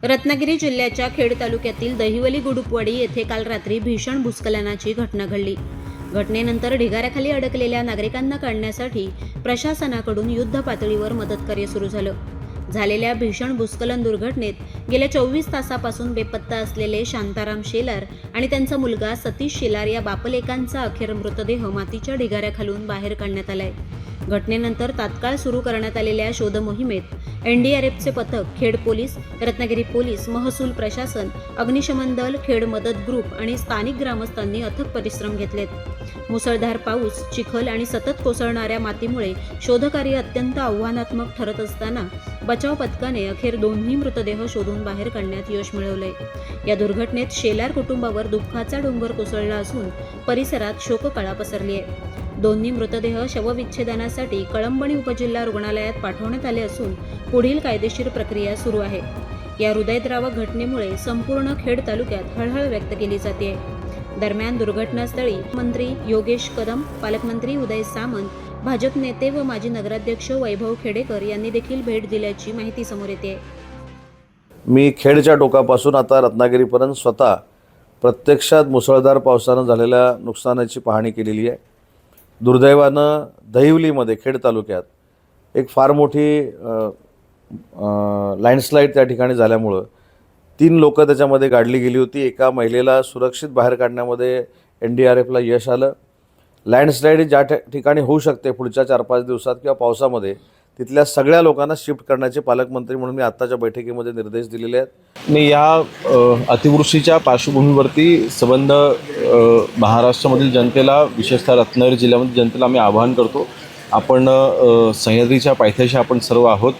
रत्नागिरी जिल्ह्याच्या खेड तालुक्यातील दहिवली गुडुपवाडी येथे काल रात्री भीषण भूस्खलनाची घटना घडली। घटनेनंतर ढिगाऱ्याखाली अडकलेल्या नागरिकांना काढण्यासाठी प्रशासनाकडून युद्ध पातळीवर मदतकार्य सुरू झालं। झालेल्या भीषण भूस्खलन दुर्घटनेत गेल्या 24 तासापासून बेपत्ता असलेले शांताराम शेलार आणि त्यांचा मुलगा सतीश शेलार या बापलेकांचा अखेर मृतदेह मातीच्या ढिगाऱ्याखालून बाहेर काढण्यात आलाय। घटनेनंतर तात्काळ सुरू करण्यात आलेल्या शोध मोहिमेत एनडीआरएफचे पथक, खेड पोलीस, रत्नागिरी पोलीस, महसूल प्रशासन, अग्निशमन दल, खेड मदत ग्रुप आणि स्थानिक ग्रामस्थांनी अथक परिश्रम घेतलेत। मुसळधार पाऊस, चिखल आणि सतत कोसळणाऱ्या मातीमुळे शोधकार्य अत्यंत आव्हानात्मक ठरत असताना बचाव पथकाने अखेर दोन्ही मृतदेह शोधून बाहेर काढण्यात यश मिळवलंय। या दुर्घटनेत शेलार कुटुंबावर दुःखाचा डोंगर कोसळला असून परिसरात शोककळा पसरली आहे। दोन्ही मृतदेह शवविच्छेदनासाठी कळंबणी उपजिल्हा रुग्णालयात पाठवण्यात आले असून पुढील कायदेशीर प्रक्रिया सुरू आहे। या हृदयद्रावक घटनेमुळे संपूर्ण खेड तालुक्यात हळहळ व्यक्त केली जाते। दरम्यान दुर्घटनास्थळी मंत्री योगेश कदम, पालकमंत्री उदय सामंत, भाजप नेते व माजी नगराध्यक्ष वैभव खेडेकर यांनी देखील भेट दिल्याची माहिती समोर येते। मी खेडच्या टोकापासून आता रत्नागिरीपर्यंत स्वतः प्रत्यक्षात मुसळधार पावसानं झालेल्या नुकसानाची पाहणी केलेली आहे। दुर्दैवानं दहिवलीमध्ये खेड तालुक्यात एक फार मोठी लँडस्लाईड त्या ठिकाणी झाल्यामुळं 3 लोक त्याच्यामध्ये गाडली गेली होती। एका महिलेला सुरक्षित बाहेर काढण्यामध्ये एनडीआरएफला यश आलं। लँडस्लाईड ज्या ठिकाणी होऊ शकते पुढच्या 4-5 दिवसात किंवा पावसामध्ये, तिथल्या सगळ्या लोकांना शिफ्ट करण्याचे पालकमंत्री म्हणून मी आत्ताच्या बैठकीमध्ये निर्देश दिलेले आहेत। मी या अतिवृष्टीच्या पार्श्वभूमीवरती संबंध महाराष्ट्रामधील जनतेला, विशेषतः रत्नागिरी जिल्ह्यामधील जनतेला आम्ही आवाहन करतो। आपण सह्याद्रीच्या पायथ्याशी आपण सर्व आहोत।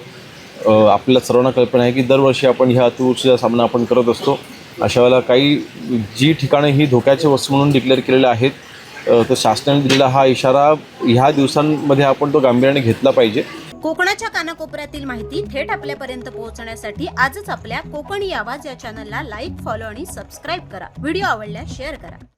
आपल्याला सर्वांना कल्पना आहे की दरवर्षी आपण ह्या अतिवृष्टीचा सामना आपण करत असतो। अशा वेळेला काही जी ठिकाणे ही धोक्याचे वस्तू म्हणून डिक्लेअर केलेले आहेत, तर शासनाने दिलेला हा इशारा ह्या दिवसांमध्ये आपण तो गांभीर्याने घेतला पाहिजे। कोकणाच्या कानाकोपऱ्यातील माहिती थेट आपल्यापर्यंत पोहोचण्यासाठी आजच आपल्या कोकणी आवाज या चॅनलला लाईक, फॉलो आणि सबस्क्राईब करा। व्हिडिओ आवडल्यास शेअर करा।